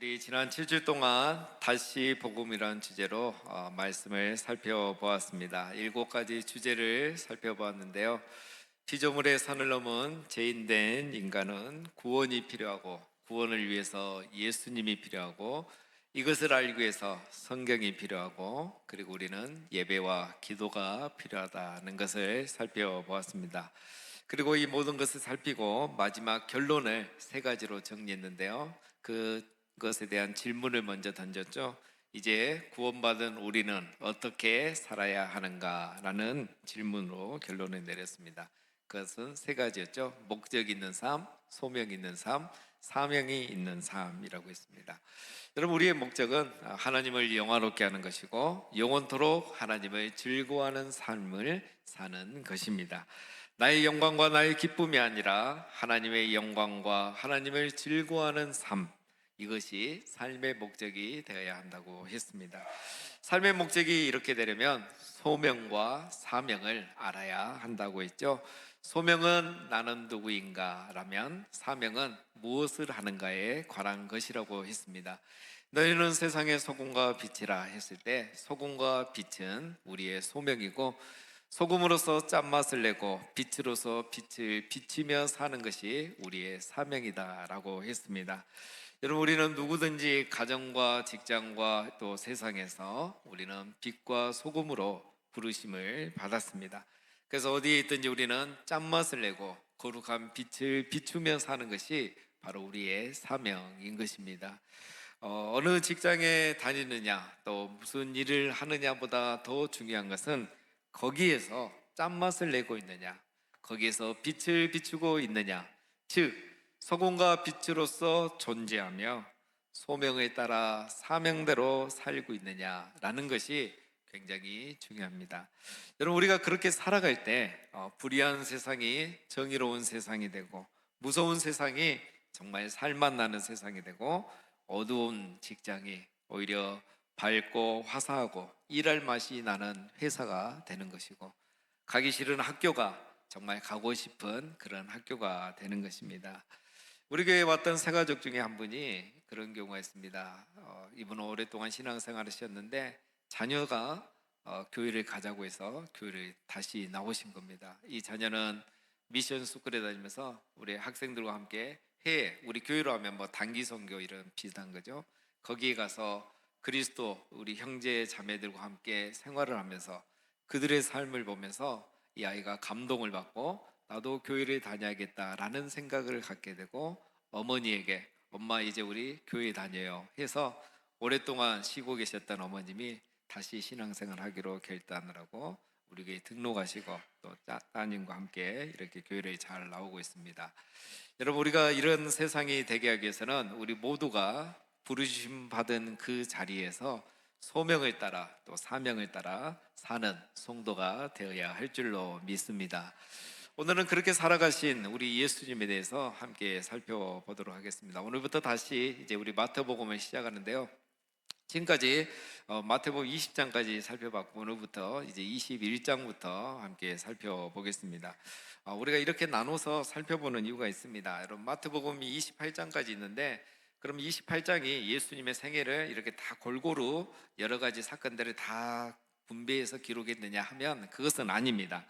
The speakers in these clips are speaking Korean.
우리 지난 7주 동안 다시 복음이라는 주제로 말씀을 살펴보았습니다. 7가지 주제를 살펴보았는데요. 피조물의 산을 넘은 죄인된 인간은 구원이 필요하고, 구원을 위해서 예수님이 필요하고, 이것을 알기 위해서 성경이 필요하고, 그리고 우리는 예배와 기도가 필요하다는 것을 살펴보았습니다. 그리고 이 모든 것을 살피고 마지막 결론을 3가지로 정리했는데요. 그것에 대한 질문을 먼저 던졌죠. 이제 구원받은 우리는 어떻게 살아야 하는가라는 질문으로 결론을 내렸습니다. 그것은 3가지였죠. 목적 있는 삶, 소명 있는 삶, 사명이 있는 삶이라고 했습니다. 여러분, 우리의 목적은 하나님을 영화롭게 하는 것이고, 영원토록 하나님을 즐거워하는 삶을 사는 것입니다. 나의 영광과 나의 기쁨이 아니라 하나님의 영광과 하나님을 즐거워하는 삶, 이것이 삶의 목적이 되어야 한다고 했습니다. 삶의 목적이 이렇게 되려면 소명과 사명을 알아야 한다고 했죠. 소명은 나는 누구인가 라면, 사명은 무엇을 하는가에 관한 것이라고 했습니다. 너희는 세상의 소금과 빛이라 했을 때, 소금과 빛은 우리의 소명이고, 소금으로서 짠맛을 내고 빛으로서 빛을 비치며 사는 것이 우리의 사명이다라고 했습니다. 여러분, 우리는 누구든지 가정과 직장과 또 세상에서 우리는 빛과 소금으로 부르심을 받았습니다. 그래서 어디에 있든지 우리는 짠맛을 내고 거룩한 빛을 비추며 사는 것이 바로 우리의 사명인 것입니다. 어느 직장에 다니느냐, 또 무슨 일을 하느냐보다 더 중요한 것은 거기에서 짠맛을 내고 있느냐, 거기에서 빛을 비추고 있느냐, 즉 소금과 빛으로서 존재하며 소명에 따라 사명대로 살고 있느냐라는 것이 굉장히 중요합니다. 여러분, 우리가 그렇게 살아갈 때 불의한 세상이 정의로운 세상이 되고, 무서운 세상이 정말 살맛 나는 세상이 되고, 어두운 직장이 오히려 밝고 화사하고 일할 맛이 나는 회사가 되는 것이고, 가기 싫은 학교가 정말 가고 싶은 그런 학교가 되는 것입니다. 우리 교회에 왔던 새가족 중에 한 분이 그런 경우가 있습니다. 이분은 오랫동안 신앙생활을 하셨는데 자녀가 교회를 가자고 해서 교회를 다시 나오신 겁니다. 이 자녀는 미션 스쿨에 다니면서 우리 학생들과 함께 우리 교회로 하면 뭐 단기 선교 이런 비슷한 거죠. 거기에 가서 그리스도 우리 형제 자매들과 함께 생활을 하면서 그들의 삶을 보면서 이 아이가 감동을 받고 나도 교회를 다녀야겠다라는 생각을 갖게 되고, 어머니에게 엄마 이제 우리 교회 다녀요 해서 오랫동안 쉬고 계셨던 어머님이 다시 신앙생활 하기로 결단을 하고 우리 교회 등록하시고 또 따님과 함께 이렇게 교회를 잘 나오고 있습니다. 여러분, 우리가 이런 세상이 되게 하기 위해서는 우리 모두가 부르심 받은 그 자리에서 소명을 따라 또 사명을 따라 사는 성도가 되어야 할 줄로 믿습니다. 오늘은 그렇게 살아가신 우리 예수님에 대해서 함께 살펴보도록 하겠습니다. 오늘부터 다시 이제 우리 마태복음을 시작하는데요. 지금까지 마태복음 20장까지 살펴봤고, 오늘부터 이제 21장부터 함께 살펴보겠습니다. 우리가 이렇게 나눠서 살펴보는 이유가 있습니다. 여러분, 마태복음이 28장까지 있는데, 그럼 28장이 예수님의 생애를 이렇게 다 골고루 여러 가지 사건들을 다 분배해서 기록했느냐 하면 그것은 아닙니다.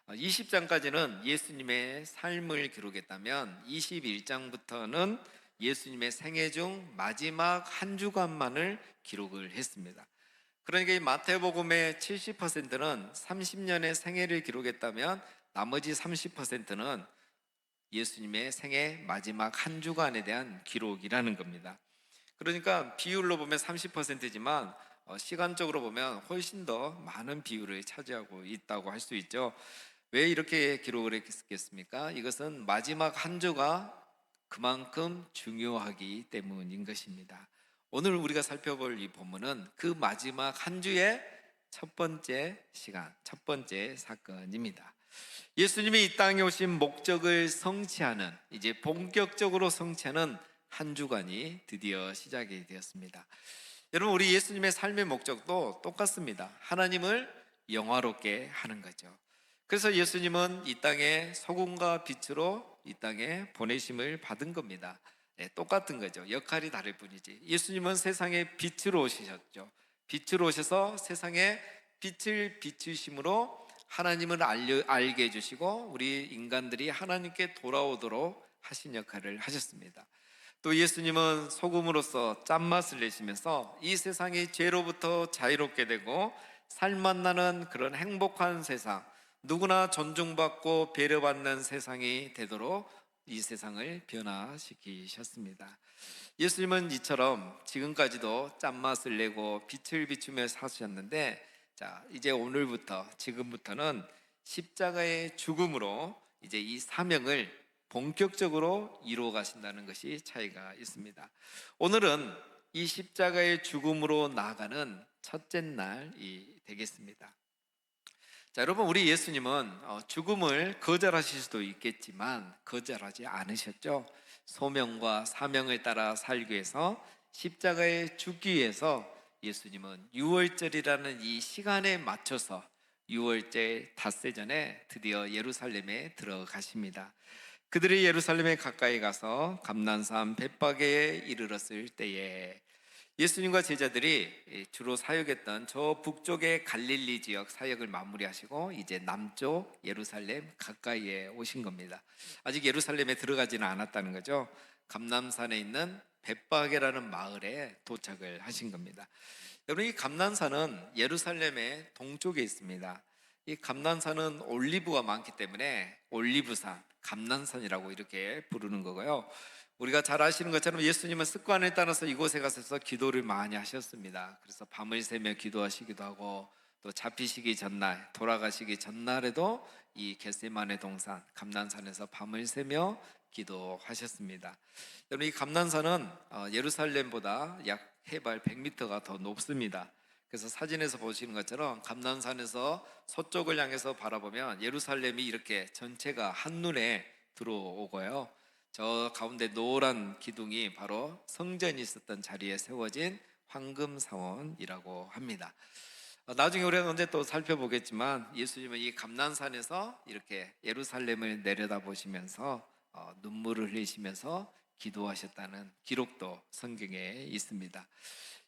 20장까지는 예수님의 삶을 기록했다면 21장부터는 예수님의 생애 중 마지막 한 주간만을 기록을 했습니다. 그러니까 이 마태복음의 70%는 30년의 생애를 기록했다면 나머지 30%는 예수님의 생애 마지막 한 주간에 대한 기록이라는 겁니다. 그러니까 비율로 보면 30%지만 시간적으로 보면 훨씬 더 많은 비율을 차지하고 있다고 할 수 있죠. 왜 이렇게 기록을 했겠습니까? 이것은 마지막 한 주가 그만큼 중요하기 때문인 것입니다. 오늘 우리가 살펴볼 이 본문은 그 마지막 한 주의 첫 번째 시간, 첫 번째 사건입니다. 예수님이 이 땅에 오신 목적을 성취하는, 이제 본격적으로 성취하는 한 주간이 드디어 시작이 되었습니다. 여러분, 우리 예수님의 삶의 목적도 똑같습니다. 하나님을 영화롭게 하는 거죠. 그래서 예수님은 이 땅에 소금과 빛으로 이 땅에 보내심을 받은 겁니다. 똑같은 거죠. 역할이 다를 뿐이지. 예수님은 세상에 빛으로 오시셨죠. 빛으로 오셔서 세상에 빛을 비추심으로 하나님을 알게 해주시고 우리 인간들이 하나님께 돌아오도록 하신 역할을 하셨습니다. 또 예수님은 소금으로서 짠맛을 내시면서 이 세상이 죄로부터 자유롭게 되고 살맛 나는 그런 행복한 세상, 누구나 존중받고 배려받는 세상이 되도록 이 세상을 변화시키셨습니다. 예수님은 이처럼 지금까지도 짠맛을 내고 빛을 비추며 사셨는데, 자, 이제 오늘부터 지금부터는 십자가의 죽음으로 이제 이 사명을 본격적으로 이루어 가신다는 것이 차이가 있습니다. 오늘은 이 십자가의 죽음으로 나아가는 첫째 날이 되겠습니다. 자, 여러분, 우리 예수님은 죽음을 거절하실 수도 있겠지만 거절하지 않으셨죠. 소명과 사명을 따라 살기 위해서 십자가에 죽기 위해서 예수님은 유월절이라는 이 시간에 맞춰서 유월절 닷새 전에 드디어 예루살렘에 들어가십니다. 그들이 예루살렘에 가까이 가서 감난산 벳바게에 이르렀을 때에 예수님과 제자들이 주로 사역했던 저 북쪽의 갈릴리 지역 사역을 마무리하시고 이제 남쪽 예루살렘 가까이에 오신 겁니다. 아직 예루살렘에 들어가지는 않았다는 거죠. 감남산에 있는 벳바게라는 마을에 도착을 하신 겁니다. 여러분, 이 감난산은 예루살렘의 동쪽에 있습니다. 이 감난산은 올리브가 많기 때문에 올리브산, 감난산이라고 이렇게 부르는 거고요. 우리가 잘 아시는 것처럼 예수님은 습관에 따라서 이곳에 가셔서 기도를 많이 하셨습니다. 그래서 밤을 새며 기도하시기도 하고 또 잡히시기 전날, 돌아가시기 전날에도 이 겟세마네 동산, 감난산에서 밤을 새며 기도하셨습니다. 여러분, 이 감난산은 예루살렘보다 약 해발 100m가 더 높습니다. 그래서 사진에서 보시는 것처럼 감난산에서 서쪽을 향해서 바라보면 예루살렘이 이렇게 전체가 한눈에 들어오고요. 저 가운데 노란 기둥이 바로 성전이 있었던 자리에 세워진 황금사원이라고 합니다. 나중에 우리가 언제 또 살펴보겠지만 예수님은 이 감난산에서 이렇게 예루살렘을 내려다보시면서 눈물을 흘리시면서 기도하셨다는 기록도 성경에 있습니다.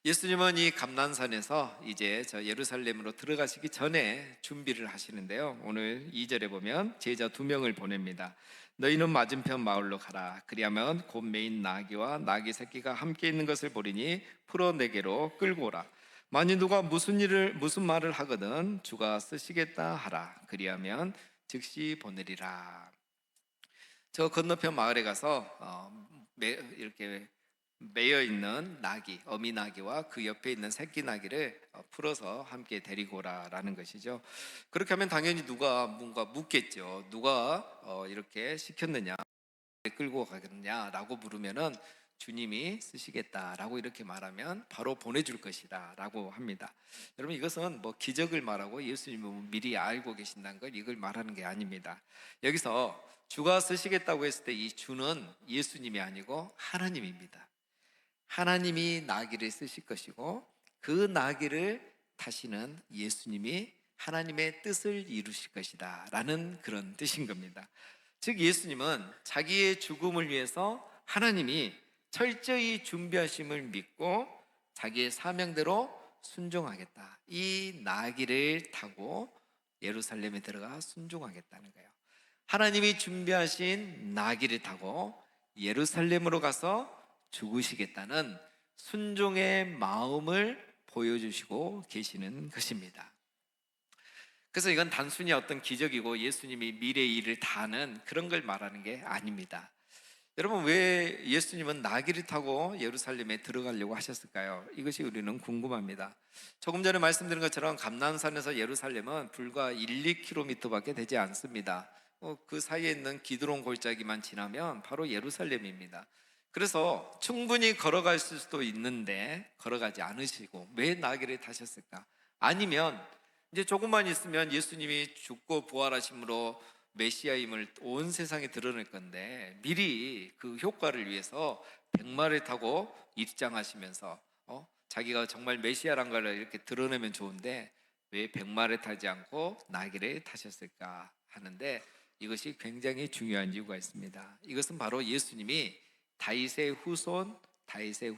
예수님은 이 감난산에서 이제 저 예루살렘으로 들어가시기 전에 준비를 하시는데요. 오늘 2절에 보면 제자 2명을 보냅니다. 너희는 맞은편 마을로 가라. 그리하면 곧 메인 나귀와 나귀 새끼가 함께 있는 것을 보리니 풀어 내게로 끌고 오라. 만일 누가 무슨 말을 하거든 주가 쓰시겠다 하라. 그리하면 즉시 보내리라. 저 건너편 마을에 가서 이렇게 매여 있는 나귀, 어미 나귀와 그 옆에 있는 새끼 나귀를 풀어서 함께 데리고 오라라는 것이죠. 그렇게 하면 당연히 누가 뭔가 묻겠죠. 누가 이렇게 시켰느냐, 끌고 가겠느냐라고 물으면은 주님이 쓰시겠다라고 이렇게 말하면 바로 보내줄 것이다라고 합니다. 여러분, 이것은 뭐 기적을 말하고 예수님은 미리 알고 계신다는 걸 이걸 말하는 게 아닙니다. 여기서 주가 쓰시겠다고 했을 때 이 주는 예수님이 아니고 하나님입니다. 하나님이 나귀를 쓰실 것이고 그 나귀를 타시는 예수님이 하나님의 뜻을 이루실 것이다 라는 그런 뜻인 겁니다. 즉 예수님은 자기의 죽음을 위해서 하나님이 철저히 준비하심을 믿고 자기의 사명대로 순종하겠다, 이 나귀를 타고 예루살렘에 들어가 순종하겠다는 거예요. 하나님이 준비하신 나귀를 타고 예루살렘으로 가서 죽으시겠다는 순종의 마음을 보여주시고 계시는 것입니다. 그래서 이건 단순히 어떤 기적이고 예수님이 미래의 일을 다 하는 그런 걸 말하는 게 아닙니다. 여러분, 왜 예수님은 나귀를 타고 예루살렘에 들어가려고 하셨을까요? 이것이 우리는 궁금합니다. 조금 전에 말씀드린 것처럼 감난산에서 예루살렘은 불과 1, 2km밖에 되지 않습니다. 그 사이에 있는 기드론 골짜기만 지나면 바로 예루살렘입니다. 그래서 충분히 걸어갈 수도 있는데 걸어가지 않으시고 왜 나귀를 타셨을까? 아니면 이제 조금만 있으면 예수님이 죽고 부활하심으로 메시아임을 온 세상에 드러낼 건데 미리 그 효과를 위해서 백마를 타고 입장하시면서 자기가 정말 메시아란 걸 이렇게 드러내면 좋은데 왜 백마를 타지 않고 나귀를 타셨을까 하는데 이것이 굉장히 중요한 이유가 있습니다. 이것은 바로 예수님이 다윗의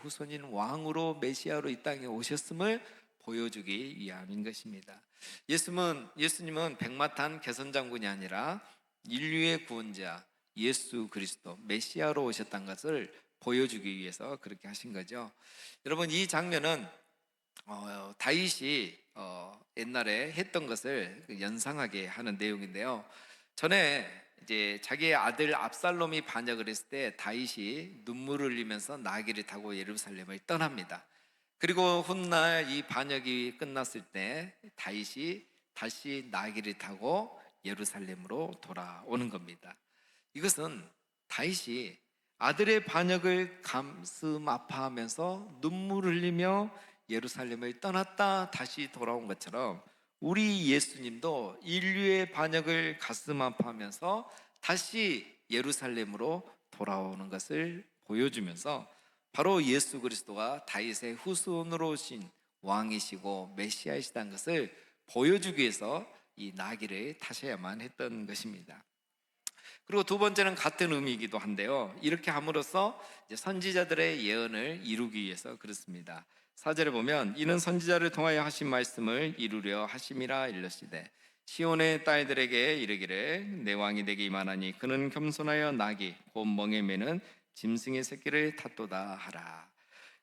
후손인 왕으로 메시아로 이 땅에 오셨음을 보여주기 위함인 것입니다. 예수님은 백마탄 개선장군이 아니라 인류의 구원자 예수 그리스도 메시아로 오셨다는 것을 보여주기 위해서 그렇게 하신 거죠. 여러분, 이 장면은 다윗이 옛날에 했던 것을 연상하게 하는 내용인데요. 전에 이제 자기의 아들 압살롬이 반역을 했을 때 다윗이 눈물을 흘리면서 나귀를 타고 예루살렘을 떠납니다. 그리고 훗날 이 반역이 끝났을 때 다윗이 다시 나귀를 타고 예루살렘으로 돌아오는 겁니다. 이것은 다윗이 아들의 반역을 가슴 아파하면서 눈물을 흘리며 예루살렘을 떠났다 다시 돌아온 것처럼 우리 예수님도 인류의 반역을 가슴 아파하면서 다시 예루살렘으로 돌아오는 것을 보여주면서 바로 예수 그리스도가 다윗의 후손으로 오신 왕이시고 메시아이시다는 것을 보여주기 위해서 이 나귀를 타셔야만 했던 것입니다. 그리고 두 번째는 같은 의미이기도 한데요, 이렇게 함으로써 이제 선지자들의 예언을 이루기 위해서 그렇습니다. 4절에 보면 이는 선지자를 통하여 하신 말씀을 이루려 하심이라 일러시되 시온의 딸들에게 이르기를 내 왕이 내게 임하나니 그는 겸손하여 나귀 곧 멍에 매는 짐승의 새끼를 탔도다 하라.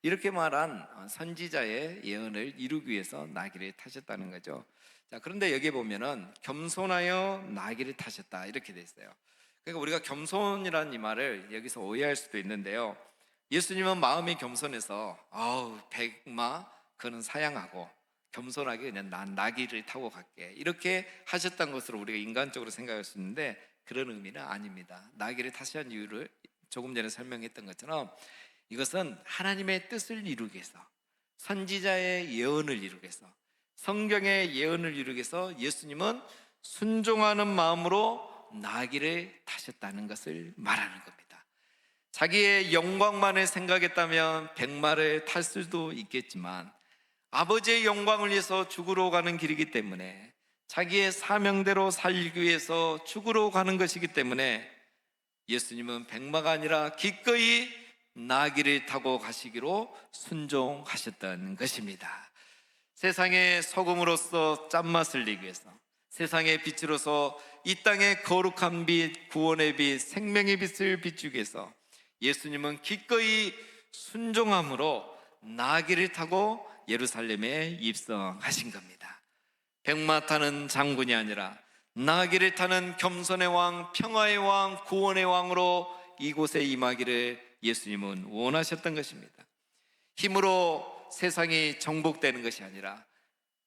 이렇게 말한 선지자의 예언을 이루기 위해서 나귀를 타셨다는 거죠. 자, 그런데 여기 보면은 겸손하여 나귀를 타셨다 이렇게 돼 있어요. 그러니까 우리가 겸손이라는 이 말을 여기서 오해할 수도 있는데요, 예수님은 마음이 겸손해서 백마 그는 사양하고 겸손하게 그냥 난 나귀를 타고 갈게 이렇게 하셨던 것으로 우리가 인간적으로 생각할 수 있는데 그런 의미는 아닙니다. 나귀를 타신 이유를 조금 전에 설명했던 것처럼 이것은 하나님의 뜻을 이루기 위해서, 선지자의 예언을 이루기 위해서, 성경의 예언을 이루기 위해서 예수님은 순종하는 마음으로 나귀를 타셨다는 것을 말하는 겁니다. 자기의 영광만을 생각했다면 백마를 탈 수도 있겠지만 아버지의 영광을 위해서 죽으러 가는 길이기 때문에, 자기의 사명대로 살기 위해서 죽으러 가는 것이기 때문에 예수님은 백마가 아니라 기꺼이 나귀를 타고 가시기로 순종하셨다는 것입니다. 세상의 소금으로서 짠맛을 내기 위해서, 세상의 빛으로서 이 땅의 거룩한 빛, 구원의 빛, 생명의 빛을 비추기 위해서 예수님은 기꺼이 순종함으로 나귀를 타고 예루살렘에 입성하신 겁니다. 백마 타는 장군이 아니라 나귀를 타는 겸손의 왕, 평화의 왕, 구원의 왕으로 이곳에 임하기를 예수님은 원하셨던 것입니다. 힘으로 세상이 정복되는 것이 아니라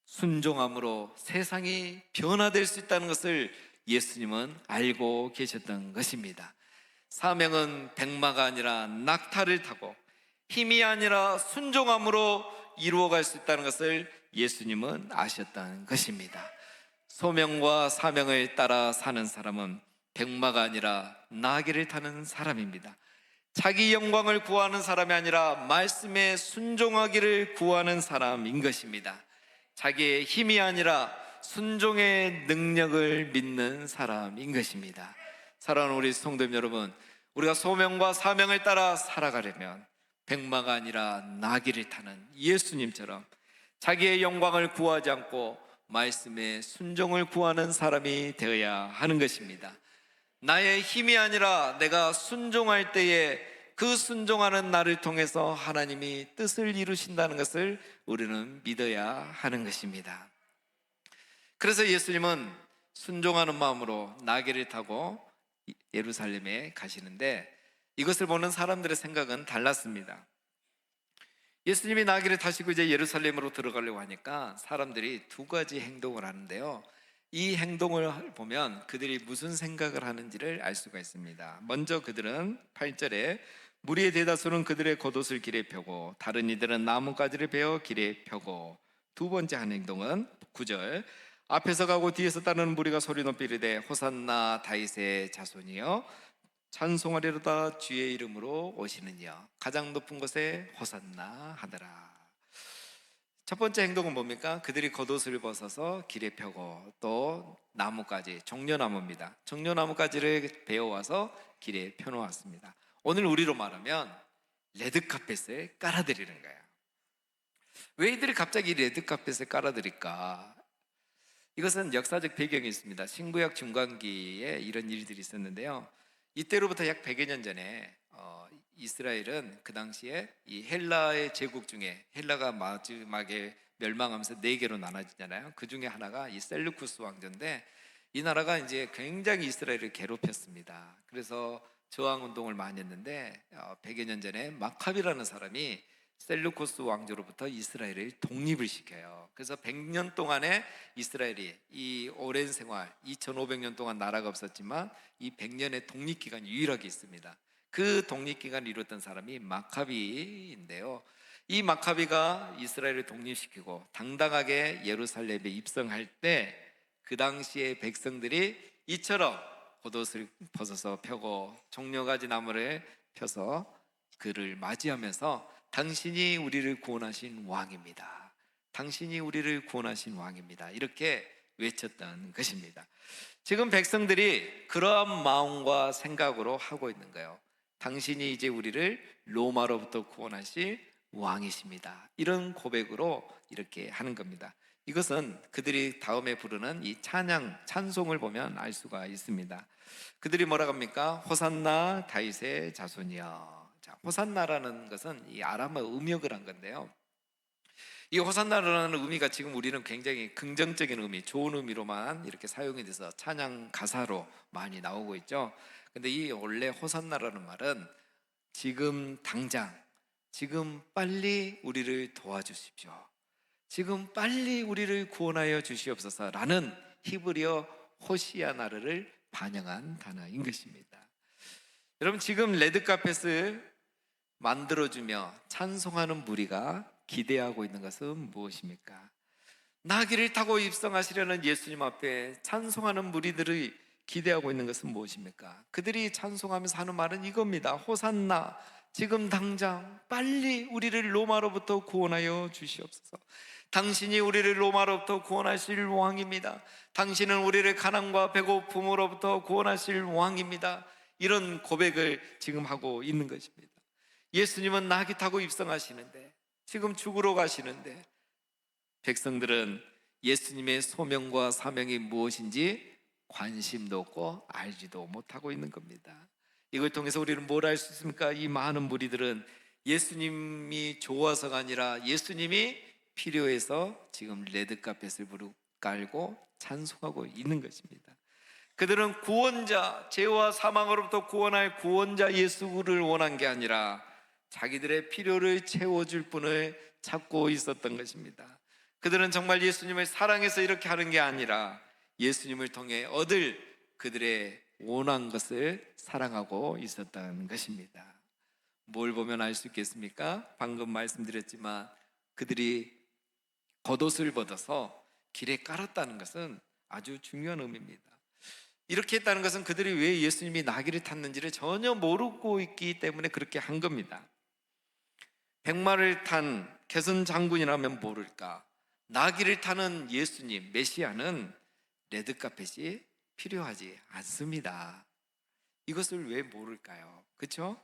순종함으로 세상이 변화될 수 있다는 것을 예수님은 알고 계셨던 것입니다. 사명은 백마가 아니라 낙타를 타고 힘이 아니라 순종함으로 이루어갈 수 있다는 것을 예수님은 아셨다는 것입니다. 소명과 사명을 따라 사는 사람은 백마가 아니라 나귀를 타는 사람입니다. 자기 영광을 구하는 사람이 아니라 말씀에 순종하기를 구하는 사람인 것입니다. 자기의 힘이 아니라 순종의 능력을 믿는 사람인 것입니다. 사랑하는 우리 성도님 여러분, 우리가 소명과 사명을 따라 살아가려면 백마가 아니라 나귀를 타는 예수님처럼 자기의 영광을 구하지 않고 말씀에 순종을 구하는 사람이 되어야 하는 것입니다. 나의 힘이 아니라 내가 순종할 때에 그 순종하는 나를 통해서 하나님이 뜻을 이루신다는 것을 우리는 믿어야 하는 것입니다. 그래서 예수님은 순종하는 마음으로 나귀를 타고 예루살렘에 가시는데 이것을 보는 사람들의 생각은 달랐습니다. 예수님이 나귀를 타시고 이제 예루살렘으로 들어가려고 하니까 사람들이 두 가지 행동을 하는데요, 이 행동을 보면 그들이 무슨 생각을 하는지를 알 수가 있습니다. 먼저 그들은 8절에 무리의 대다수는 그들의 겉옷을 길에 펴고 다른 이들은 나뭇가지를 베어 길에 펴고, 두 번째 한 행동은 9절 앞에서 가고 뒤에서 따르는 무리가 소리 높이 이르되 호산나 다윗의 자손이여 찬송하리로다 주의 이름으로 오시는 이여 가장 높은 곳에 호산나 하더라. 첫 번째 행동은 뭡니까? 그들이 겉옷을 벗어서 길에 펴고 또 나뭇가지, 종려나무입니다. 종려나뭇가지를 베어와서 길에 펴놓았습니다. 오늘 우리로 말하면 레드카펫을 깔아드리는 거예요. 왜 이들이 갑자기 레드카펫을 깔아드릴까? 이것은 역사적 배경이 있습니다. 신구약 중간기에 이런 일들이 있었는데요. 이때로부터 약 100여 년 전에 이스라엘은 그 당시에 이 헬라의 제국 중에, 헬라가 마지막에 멸망하면서 네 개로 나눠지잖아요. 그 중에 하나가 이 셀루쿠스 왕조인데, 이 나라가 이제 굉장히 이스라엘을 괴롭혔습니다. 그래서 저항 운동을 많이 했는데 100여 년 전에 마카비라는 사람이 셀루코스 왕조로부터 이스라엘을 독립을 시켜요. 그래서 100년 동안에 이스라엘이 이 오랜 생활, 2500년 동안 나라가 없었지만 이 100년의 독립기간이 유일하게 있습니다. 그 독립기간을 이뤘던 사람이 마카비인데요, 이 마카비가 이스라엘을 독립시키고 당당하게 예루살렘에 입성할 때 그 당시의 백성들이 이처럼 겉옷을 벗어서 펴고 종려가지 나무를 펴서 그를 맞이하면서 당신이 우리를 구원하신 왕입니다, 당신이 우리를 구원하신 왕입니다, 이렇게 외쳤던 것입니다. 지금 백성들이 그러한 마음과 생각으로 하고 있는 거예요. 당신이 이제 우리를 로마로부터 구원하실 왕이십니다, 이런 고백으로 이렇게 하는 겁니다. 이것은 그들이 다음에 부르는 이 찬양, 찬송을 보면 알 수가 있습니다. 그들이 뭐라고 합니까? 호산나 다윗의 자손이여. 자, 호산나라는 것은 이 아람어 음역을 한 건데요, 이 호산나라는 의미가 지금 우리는 굉장히 긍정적인 의미, 좋은 의미로만 이렇게 사용이 돼서 찬양 가사로 많이 나오고 있죠. 근데 이 원래 호산나라는 말은 지금 당장, 지금 빨리 우리를 도와주십시오, 지금 빨리 우리를 구원하여 주시옵소서라는 히브리어 호시아나르를 반영한 단어인 것입니다. 여러분, 지금 레드카펫을 만들어주며 찬송하는 무리가 기대하고 있는 것은 무엇입니까? 나귀를 타고 입성하시려는 예수님 앞에 찬송하는 무리들이 기대하고 있는 것은 무엇입니까? 그들이 찬송하면서 하는 말은 이겁니다. 호산나, 지금 당장 빨리 우리를 로마로부터 구원하여 주시옵소서. 당신이 우리를 로마로부터 구원하실 왕입니다. 당신은 우리를 가난과 배고픔으로부터 구원하실 왕입니다. 이런 고백을 지금 하고 있는 것입니다. 예수님은 나귀 타고 입성하시는데, 지금 죽으러 가시는데, 백성들은 예수님의 소명과 사명이 무엇인지 관심도 없고 알지도 못하고 있는 겁니다. 이걸 통해서 우리는 뭘 알 수 있습니까? 이 많은 무리들은 예수님이 좋아서가 아니라 예수님이 필요해서 지금 레드카펫을 깔고 찬송하고 있는 것입니다. 그들은 구원자, 죄와 사망으로부터 구원할 구원자 예수를 원한 게 아니라 자기들의 필요를 채워줄 분을 찾고 있었던 것입니다. 그들은 정말 예수님을 사랑해서 이렇게 하는 게 아니라 예수님을 통해 얻을 그들의 원한 것을 사랑하고 있었던 것입니다. 뭘 보면 알 수 있겠습니까? 방금 말씀드렸지만 그들이 겉옷을 벗어서 길에 깔았다는 것은 아주 중요한 의미입니다. 이렇게 했다는 것은 그들이 왜 예수님이 나귀를 탔는지를 전혀 모르고 있기 때문에 그렇게 한 겁니다. 백마를 탄 개선 장군이라면 모를까, 나귀를 타는 예수님, 메시아는 레드카펫이 필요하지 않습니다. 이것을 왜 모를까요? 그렇죠?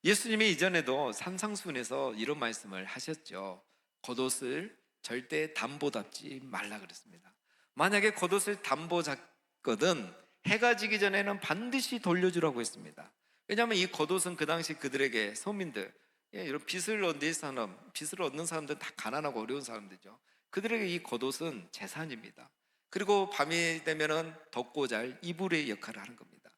예수님이 이전에도 산상수훈에서 이런 말씀을 하셨죠. 겉옷을 절대 담보 잡지 말라 그랬습니다. 만약에 겉옷을 담보 잡거든 해가 지기 전에는 반드시 돌려주라고 했습니다. 왜냐하면 이 겉옷은 그 당시 그들에게 서민들, 이런 빚을 얻는 사람들은 다 가난하고 어려운 사람들이죠. 그들에게 이 겉옷은 재산입니다. 그리고 밤이 되면은 덮고 잘 이불의 역할을 하는 겁니다.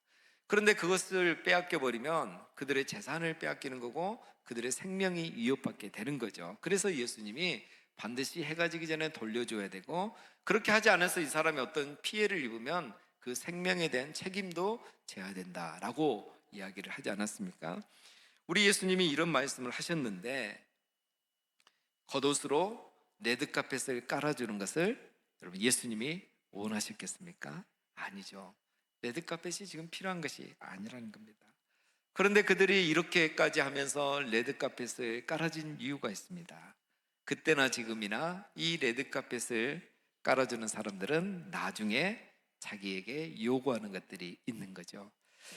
그런데 그것을 빼앗겨 버리면 그들의 재산을 빼앗기는 거고 그들의 생명이 위협받게 되는 거죠. 그래서 예수님이 반드시 해가 지기 전에 돌려줘야 되고, 그렇게 하지 않아서 이 사람이 어떤 피해를 입으면 그 생명에 대한 책임도 져야 된다라고 이야기를 하지 않았습니까? 우리 예수님이 이런 말씀을 하셨는데, 겉옷으로 레드카펫을 깔아주는 것을 여러분 예수님이 원하셨겠습니까? 아니죠. 레드카펫이 지금 필요한 것이 아니라는 겁니다. 그런데 그들이 이렇게까지 하면서 레드카펫을 깔아준 이유가 있습니다. 그때나 지금이나 이 레드카펫을 깔아주는 사람들은 나중에 자기에게 요구하는 것들이 있는 거죠.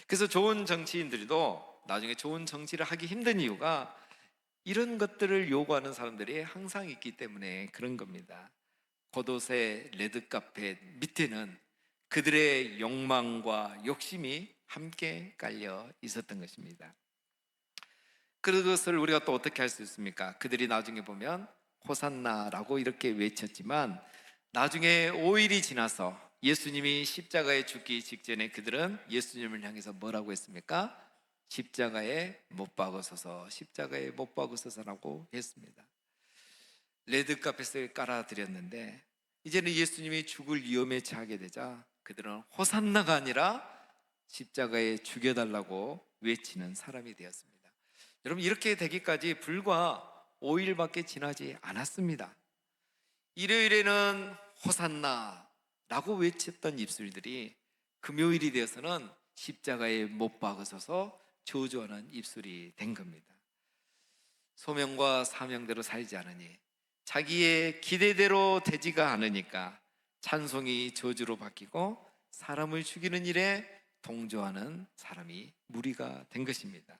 그래서 좋은 정치인들도 나중에 좋은 정치를 하기 힘든 이유가 이런 것들을 요구하는 사람들이 항상 있기 때문에 그런 겁니다. 겉옷의 레드카펫 밑에는 그들의 욕망과 욕심이 함께 깔려 있었던 것입니다. 그것을 우리가 또 어떻게 할 수 있습니까? 그들이 나중에 보면 호산나라고 이렇게 외쳤지만 나중에 5일이 지나서 예수님이 십자가에 죽기 직전에 그들은 예수님을 향해서 뭐라고 했습니까? 십자가에 못 박으소서, 십자가에 못 박으소서라고 했습니다. 레드카펫을 깔아드렸는데 이제는 예수님이 죽을 위험에 처하게 되자 그들은 호산나가 아니라 십자가에 죽여달라고 외치는 사람이 되었습니다. 여러분, 이렇게 되기까지 불과 5일밖에 지나지 않았습니다. 일요일에는 호산나라고 외쳤던 입술들이 금요일이 되어서는 십자가에 못 박으셔서 저주하는 입술이 된 겁니다. 소명과 사명대로 살지 않으니, 자기의 기대대로 되지가 않으니까 찬송이 저주로 바뀌고 사람을 죽이는 일에 동조하는 사람이 무리가 된 것입니다.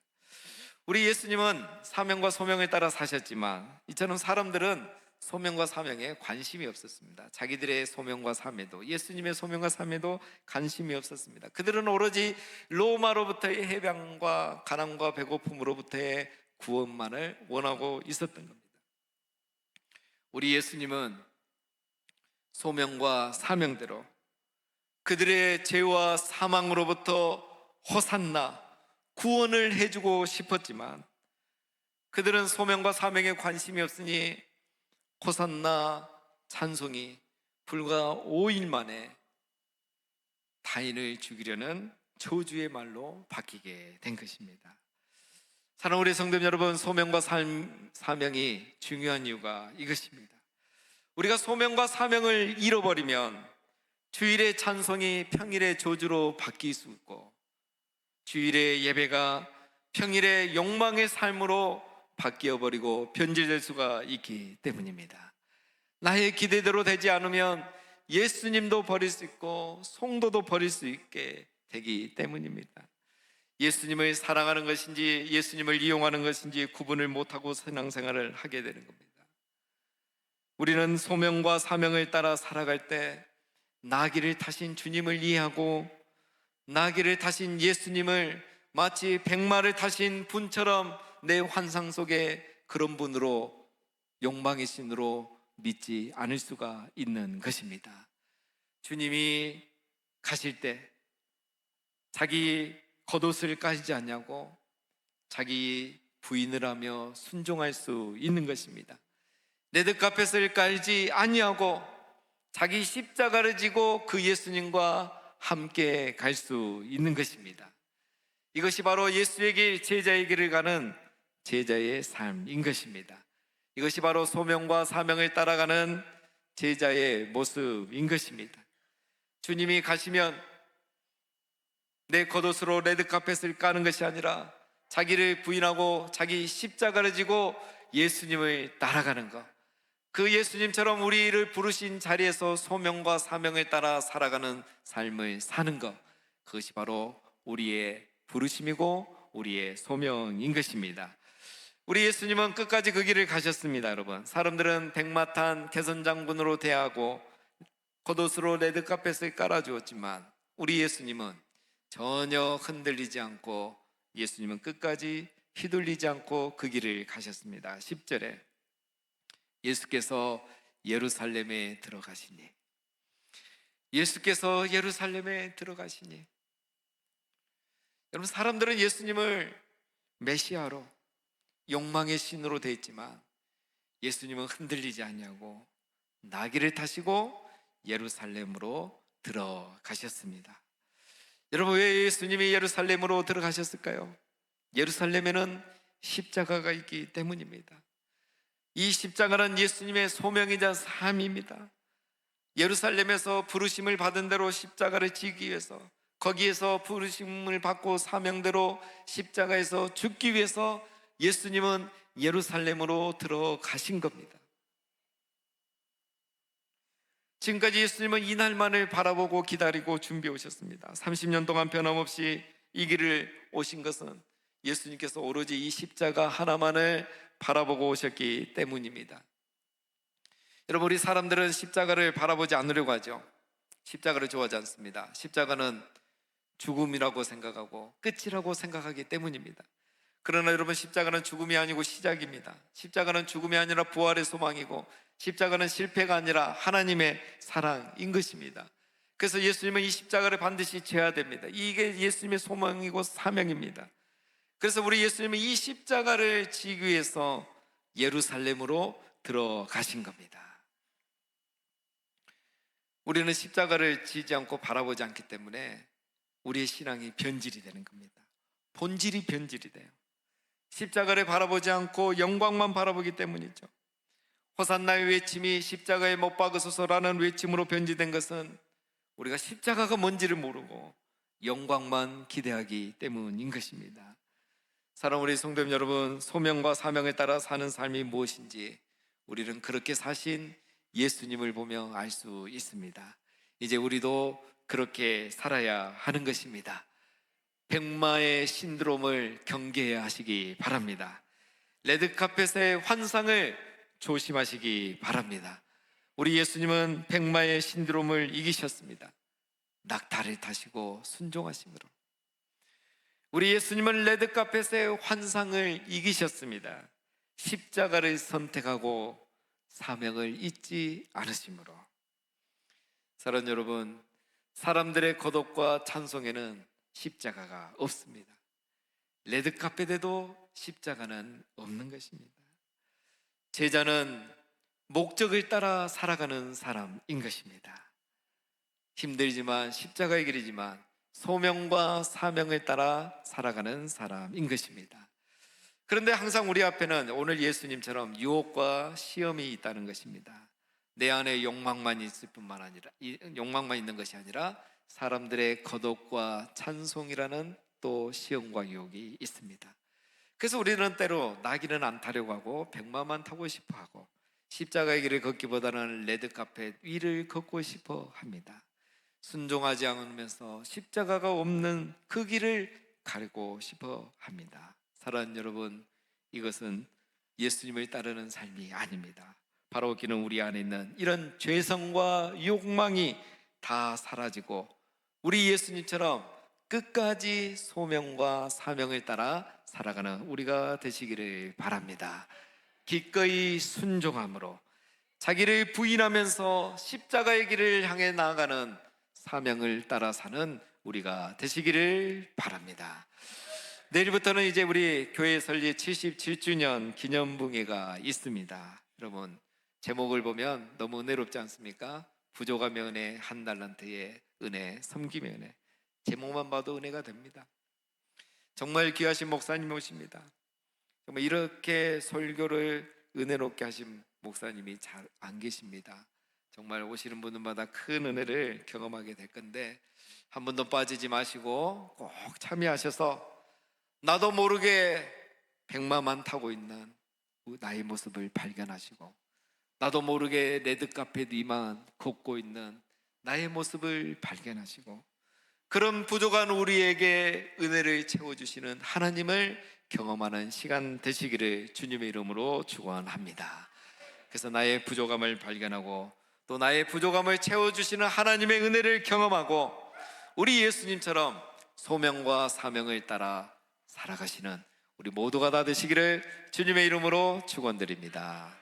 우리 예수님은 사명과 소명을 따라 사셨지만 이처럼 사람들은 소명과 사명에 관심이 없었습니다. 자기들의 소명과 사명에도, 예수님의 소명과 사명에도 관심이 없었습니다. 그들은 오로지 로마로부터의 해방과 가난과 배고픔으로부터의 구원만을 원하고 있었던 겁니다. 우리 예수님은 소명과 사명대로 그들의 죄와 사망으로부터 호산나, 구원을 해주고 싶었지만 그들은 소명과 사명에 관심이 없으니 호산나 찬송이 불과 5일 만에 타인을 죽이려는 저주의 말로 바뀌게 된 것입니다. 사랑하는 우리 성도 여러분, 소명과 사명이 중요한 이유가 이것입니다. 우리가 소명과 사명을 잃어버리면 주일의 찬송이 평일의 저주로 바뀔 수 있고 주일의 예배가 평일의 욕망의 삶으로 바뀌어버리고 변질될 수가 있기 때문입니다. 나의 기대대로 되지 않으면 예수님도 버릴 수 있고 성도도 버릴 수 있게 되기 때문입니다. 예수님을 사랑하는 것인지 예수님을 이용하는 것인지 구분을 못하고 신앙생활을 하게 되는 겁니다. 우리는 소명과 사명을 따라 살아갈 때 나귀를 타신 주님을 이해하고 나귀를 타신 예수님을 마치 백마를 타신 분처럼 내 환상 속에 그런 분으로, 욕망의 신으로 믿지 않을 수가 있는 것입니다. 주님이 가실 때 자기 겉옷을 까시지 않냐고 자기 부인을 하며 순종할 수 있는 것입니다. 레드카펫을 깔지 아니하고 자기 십자가를 지고 그 예수님과 함께 갈 수 있는 것입니다. 이것이 바로 예수에게 제자의 길을 가는 제자의 삶인 것입니다. 이것이 바로 소명과 사명을 따라가는 제자의 모습인 것입니다. 주님이 가시면 내 겉옷으로 레드카펫을 까는 것이 아니라 자기를 부인하고 자기 십자가를 지고 예수님을 따라가는 것, 그 예수님처럼 우리를 부르신 자리에서 소명과 사명을 따라 살아가는 삶을 사는 것, 그것이 바로 우리의 부르심이고 우리의 소명인 것입니다. 우리 예수님은 끝까지 그 길을 가셨습니다. 여러분, 사람들은 백마탄 개선장군으로 대하고 겉옷으로 레드카펫을 깔아주었지만 우리 예수님은 전혀 흔들리지 않고, 예수님은 끝까지 휘둘리지 않고 그 길을 가셨습니다. 10절에 예수께서 예루살렘에 들어가시니, 예수께서 예루살렘에 들어가시니, 여러분, 사람들은 예수님을 메시아로, 욕망의 신으로 되어 있지만 예수님은 흔들리지 않냐고 나귀를 타시고 예루살렘으로 들어가셨습니다. 여러분, 왜 예수님이 예루살렘으로 들어가셨을까요? 예루살렘에는 십자가가 있기 때문입니다. 이 십자가는 예수님의 소명이자 삶입니다. 예루살렘에서 부르심을 받은 대로 십자가를 지기 위해서, 거기에서 부르심을 받고 사명대로 십자가에서 죽기 위해서 예수님은 예루살렘으로 들어가신 겁니다. 지금까지 예수님은 이 날만을 바라보고 기다리고 준비해 오셨습니다. 30년 동안 변함없이 이 길을 오신 것은 예수님께서 오로지 이 십자가 하나만을 바라보고 오셨기 때문입니다. 여러분, 우리 사람들은 십자가를 바라보지 않으려고 하죠. 십자가를 좋아하지 않습니다. 십자가는 죽음이라고 생각하고 끝이라고 생각하기 때문입니다. 그러나 여러분, 십자가는 죽음이 아니고 시작입니다. 십자가는 죽음이 아니라 부활의 소망이고, 십자가는 실패가 아니라 하나님의 사랑인 것입니다. 그래서 예수님은 이 십자가를 반드시 져야 됩니다. 이게 예수님의 소망이고 사명입니다. 그래서 우리 예수님은 이 십자가를 지기 위해서 예루살렘으로 들어가신 겁니다. 우리는 십자가를 지지 않고 바라보지 않기 때문에 우리의 신앙이 변질이 되는 겁니다. 본질이 변질이 돼요. 십자가를 바라보지 않고 영광만 바라보기 때문이죠. 호산나의 외침이 십자가에 못 박으소서라는 외침으로 변질된 것은 우리가 십자가가 뭔지를 모르고 영광만 기대하기 때문인 것입니다. 사랑하는 우리 성도님 여러분, 소명과 사명에 따라 사는 삶이 무엇인지 우리는 그렇게 사신 예수님을 보며 알 수 있습니다. 이제 우리도 그렇게 살아야 하는 것입니다. 백마의 신드롬을 경계해야 하시기 바랍니다. 레드카펫의 환상을 조심하시기 바랍니다. 우리 예수님은 백마의 신드롬을 이기셨습니다. 낙타를 타시고 순종하심으로. 우리 예수님은 레드카펫의 환상을 이기셨습니다. 십자가를 선택하고 사명을 잊지 않으심으로. 사랑하는 여러분, 사람들의 거듭과 찬송에는 십자가가 없습니다. 레드카펫에도 십자가는 없는 것입니다. 제자는 목적을 따라 살아가는 사람인 것입니다. 힘들지만 십자가의 길이지만 소명과 사명을 따라 살아가는 사람인 것입니다. 그런데 항상 우리 앞에는 오늘 예수님처럼 유혹과 시험이 있다는 것입니다. 내 안에 욕망만 있을 뿐만 아니라, 욕망만 있는 것이 아니라 사람들의 거듭과 찬송이라는 또 시험과 유혹이 있습니다. 그래서 우리는 때로 나귀는 안 타려고 하고 백마만 타고 싶어 하고 십자가의 길을 걷기보다는 레드카펫 위를 걷고 싶어 합니다. 순종하지 않으면서 십자가가 없는 그 길을 가고 싶어 합니다. 사랑하는 여러분, 이것은 예수님을 따르는 삶이 아닙니다. 바로 그는 우리 안에 있는 이런 죄성과 욕망이 다 사라지고 우리 예수님처럼 끝까지 소명과 사명을 따라 살아가는 우리가 되시기를 바랍니다. 기꺼이 순종함으로 자기를 부인하면서 십자가의 길을 향해 나아가는 사명을 따라 사는 우리가 되시기를 바랍니다. 내일부터는 이제 우리 교회 설립 77주년 기념붕회가 있습니다. 여러분, 제목을 보면 너무 은혜롭지 않습니까? 부족함의 은혜, 한 달란트의 은혜, 섬김의 은혜. 제목만 봐도 은혜가 됩니다. 정말 귀하신 목사님 오십니다. 정말 이렇게 설교를 은혜롭게 하신 목사님이 잘 안 계십니다. 정말 오시는 분들마다 큰 은혜를 경험하게 될 건데 한 번도 빠지지 마시고 꼭 참여하셔서 나도 모르게 백마만 타고 있는 나의 모습을 발견하시고 나도 모르게 레드카펫 위만 걷고 있는 나의 모습을 발견하시고 그런 부족한 우리에게 은혜를 채워주시는 하나님을 경험하는 시간 되시기를 주님의 이름으로 축원합니다. 그래서 나의 부족함을 발견하고 또 나의 부족함을 채워주시는 하나님의 은혜를 경험하고 우리 예수님처럼 소명과 사명을 따라 살아가시는 우리 모두가 다 되시기를 주님의 이름으로 축원드립니다.